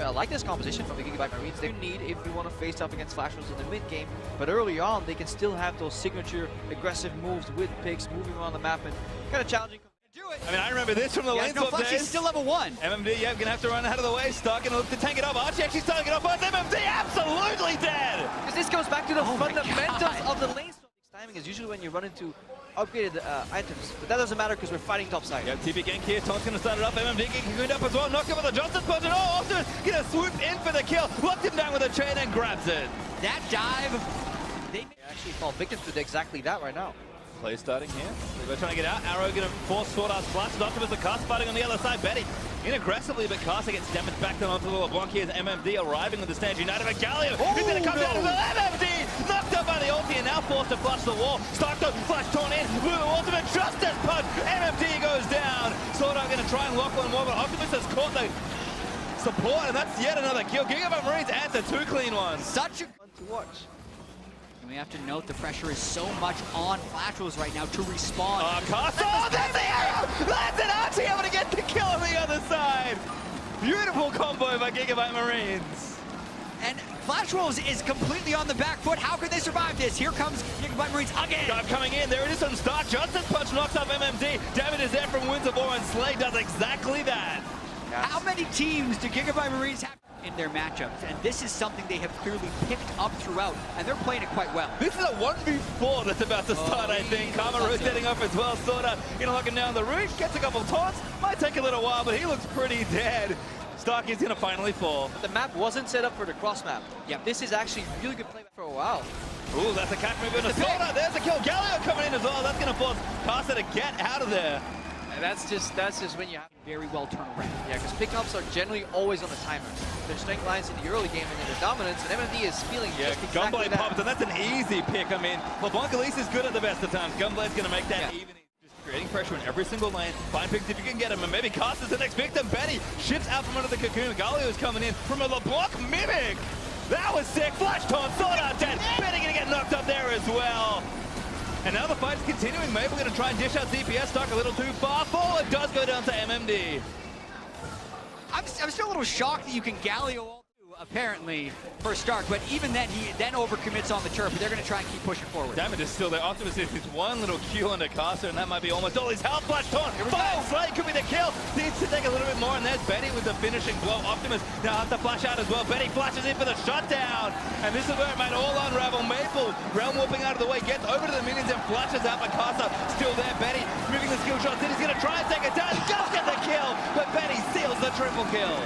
I like this composition from the Gigabyte Marines. They need if you want to face off against Flash Wolves in the mid game, but early on they can still have those signature aggressive moves with picks, moving around the map, and kind of challenging. Do it. I mean, I remember this from the lane swap days. He's still level 1. MMD, yeah, gonna have to run out of the way. Stark gonna look to tank it up. Archie actually starting it off, but MMD absolutely dead! Because this goes back to the fundamentals of the lane swap. Timing is usually when you run into upgraded items, but that doesn't matter because we're fighting topside. Yeah, TP gank here. Taunt's gonna start it up. MMD getting cleaned up as well. Knocked over the Johnson punch, and Optimus gonna swoop in for the kill. Locked him down with a chain and grabs it. That dive, They actually fall victim to exactly that right now. Play starting here. They're trying to get out. Arrow gonna force Sword Art Splash. Optimus the cast fighting on the other side. Betty in aggressively, but Caster gets damaged back down onto the LeBlanc. Here's MMD arriving with the stand United. But Galio is gonna come down to the MMD! Knocked up by the ulti and now forced to flush the wall. Stark to flash torn in with the ultimate justice punch. MMD goes down. Sword Art gonna try and lock one more, but Optimus has caught the support, and that's yet another kill. Gigabyte Marines answer 2 clean ones. such a Fun to watch. We have to note the pressure is so much on Flash Wolves right now to respond. Caster, oh, that's the arrow! That's an Archie able to get the kill on the other side. Beautiful combo by Gigabyte Marines. And Flash Wolves is completely on the back foot. How could they survive this? Here comes Gigabyte Marines again. Dive coming in. There it is from Stark. Justice punch knocks up MMD. Damage is there from Winds of War, and Slay does exactly that. Yes. How many teams do Gigabyte Marines have in their matchups? And this is something they have clearly picked up throughout, and they're playing it quite well. This is a 1v4 that's about to start, I think. Karma rotating up as well. Sorta gonna lock him down the roof. Gets a couple taunts. Might take a little while, but he looks pretty dead. Stark is gonna finally fall. The map wasn't set up for the cross map. Yep. This is actually really good play for a while. Ooh, that's a catch move into Sorta. There's a kill. Galio coming in as well. That's gonna force Caster to get out of there. And that's just when you have Very well turned around. yeah, because pickups are generally always on the timer. Their strength lines in the early game and then their dominance, and MMD is feeling Yeah, just exactly Gunblade that. pops, and that's an easy pick. I mean, LeBlanc at least is good at the best of times. Gunblade's gonna make that even. Just creating pressure in every single lane. Find picks if you can get him, and maybe Caster's the next victim. Betty shifts out from under the cocoon. Galio is coming in from a LeBlanc mimic. That was sick. Flash taunt, Sword Art dead. Betty gonna get knocked up there as well. And now the fight's continuing. Mabel gonna try and dish out DPS. Stuck a little too far. Forward does go down to MMD. I'm still a little shocked that you can Galio all apparently for Stark, but even then he then overcommits on the turf. They're going to try and keep pushing forward. Damage is still there. Optimus is one little Q on the Caster, and that might be almost all his health. Flash taunt. Oh, Slay could be the kill. Needs to take a little bit more, and there's Betty with the finishing blow. Optimus now has to flash out as well. Betty flashes in for the shutdown, and this is where it might all unravel. Maple realm whooping out of the way, gets over to the minions and flashes out. But Caster still there. Betty moving the skill shots. Then he's going to try and take it down. Just get the kill, but Betty seals the triple kill.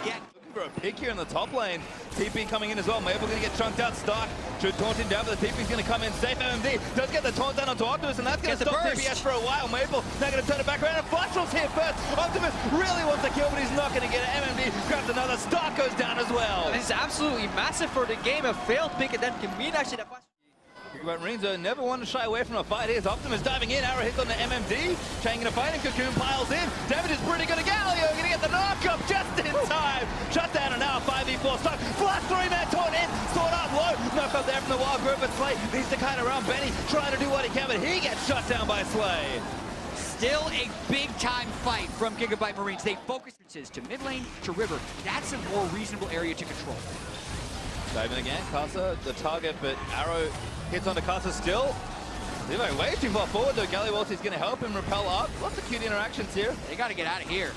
Yeah. For a pick here in the top lane. TP coming in as well. Mabel gonna get chunked out. Stark should taunt him down, but the TP's gonna come in safe. MMD does get the taunt down onto Optimus, and that's gonna stop TPS for a while. Mabel now gonna turn it back around, and Flash Wolves here first. Optimus really wants to kill, but he's not gonna get it. MMD grabs another. Stark goes down as well. This is absolutely massive for the game. A failed pick, and then can mean actually that. Gigabyte Marines never want to shy away from a fight. Here's Optimus diving in. Arrow hits on the MMD. Chain gonna fight him. Cocoon piles in. Damage is pretty good. Galio gonna get the knock up just in time. Shut down, and now a 5v4 start. Flash 3-man taunt in. Sword Art low. Knock up there from the Wild Group, but Slay needs to kind of around Benny, trying to do what he can, but he gets shut down by Slay. Still a big-time fight from Gigabyte Marines. They focus to mid lane, to river. That's a more reasonable area to control. Diving again. Caster the target, but Arrow hits onto Caster still. Levi way too far forward though. Galliwalti's going to help him repel up. Lots of cute interactions here. They got to get out of here.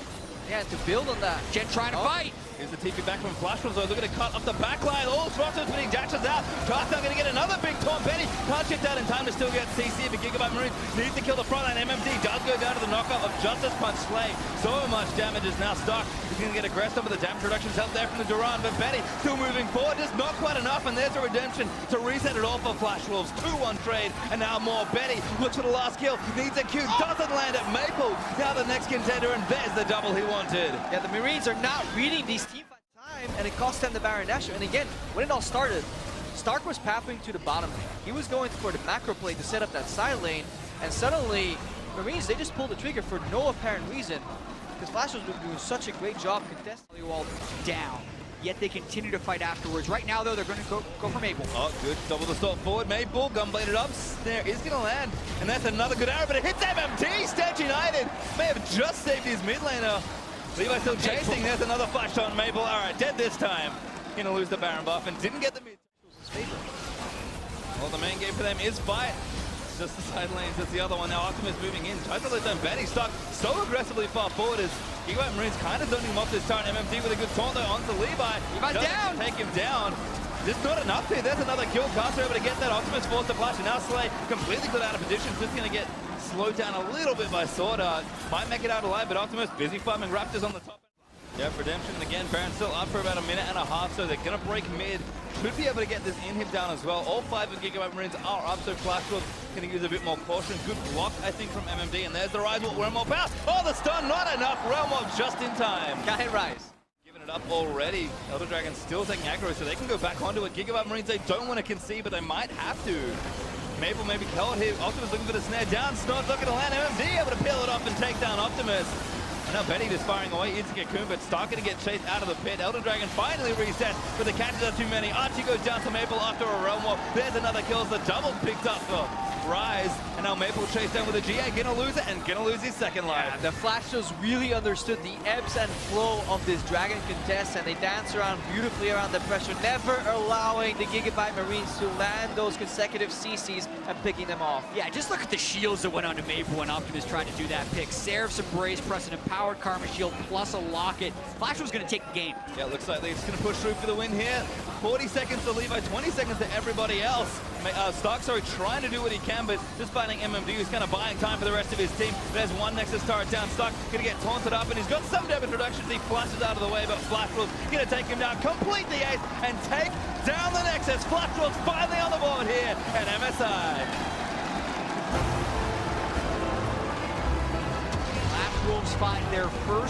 Yeah, to build on that. Jet trying to fight. Here's the TP back from Flash Wolves. They're going to cut up the back line. All Throttos putting dashes out. Caster going to get another big taunt. Benny can't shift out in time to still get CC, but Gigabyte Marines needs to kill the front line. MMD does go down to the knockout of Justice Punch. Slay. So much damage is now stuck. He's going to get aggressive with the damage reductions help there from the Duran, but Betty still moving forward. Just not quite enough, and there's a redemption to reset it all for Flash Wolves. 2-1 trade, and now more. Betty looks for the last kill. Needs a Q. Doesn't land at Maple. Now the next contender, and there's the double he wanted. Yeah, the Marines are not reading these team fight time, and it cost them the Baron Nashor. And again, when it all started, Stark was pathing to the bottom lane. He was going for the macro play to set up that side lane, and suddenly, Marines, they just pulled the trigger for no apparent reason, because Flash was doing such a great job contesting all down. Yet they continue to fight afterwards. Right now, though, they're going to go for Maple. Oh, good. Double the stop forward. Maple, gunbladed up. Snare is going to land. And that's another good arrow, but it hits MMD. Stand United may have just saved his mid laner. Levi still chasing. There's another flash on Maple. All right, dead this time. Gonna lose the Baron buff and didn't get the mid. Well, the main game for them is fight. Just the side lanes, that's the other one. Now Optimus moving in, tries to let them Betty stuck so aggressively far forward as Gigabyte Marines kind of zoning him off this turn. MMD with a good taunt though onto Levi. Levi down! Take him down. Just not enough here. There's another kill. Caster able to get that. Optimus forced to flash, and now Slay completely put out of position. Just going to get slowed down a little bit by Sword Art. Might make it out alive, but Optimus busy farming Raptors on the top. Yep, Redemption again. Baron still up for about a minute and a half, so they're going to break mid. Should be able to get this inhib down as well. All 5 of Gigabyte Marines are up, so Flashwolf going to use a bit more caution. Good block, I think, from MMD, and there's the Rise. Realmwolf power. Oh, the stun, not enough. Realmwolf just in time. Got hit Rise. Giving it up already. Elder Dragon still taking aggro, so they can go back onto it. Gigabyte Marines, they don't want to concede, but they might have to. Maple maybe held here. Optimus looking for the snare down. Snot's not going to land. MMD able to peel it off and take down Optimus. And now Betty just firing away into Cocoon, but Stark going to get chased out of the pit. Elder Dragon finally resets, but the catches are too many. Archie goes down to Maple after a realm walk. There's another kill. The double picked up for Rise. And now Maple chased down with a GA. Gonna lose it and gonna lose his second life. Yeah, the Flashos really understood the ebbs and flow of this Dragon contest, and they dance around beautifully around the pressure, never allowing the Gigabyte Marines to land those consecutive CCs and picking them off. Yeah, just look at the shields that went onto Maple when Optimus tried to do that pick. Seraph's Embrace, plus an empowered Karma Shield, plus a Locket. Flash was going to take the game. Yeah, looks like they're just going to push through for the win here. 40 seconds to Levi, 20 seconds to everybody else. Stark, sorry, trying to do what he can, but just finding MMD, who's kind of buying time for the rest of his team. There's one Nexus turret down. Stark going to get taunted up, and he's got some damage reduction. He flashes out of the way, but Flashwolf's going to take him down, complete the ace, and take down the Nexus. Flashwolf's finally on the board here at MSI. Wolves find their first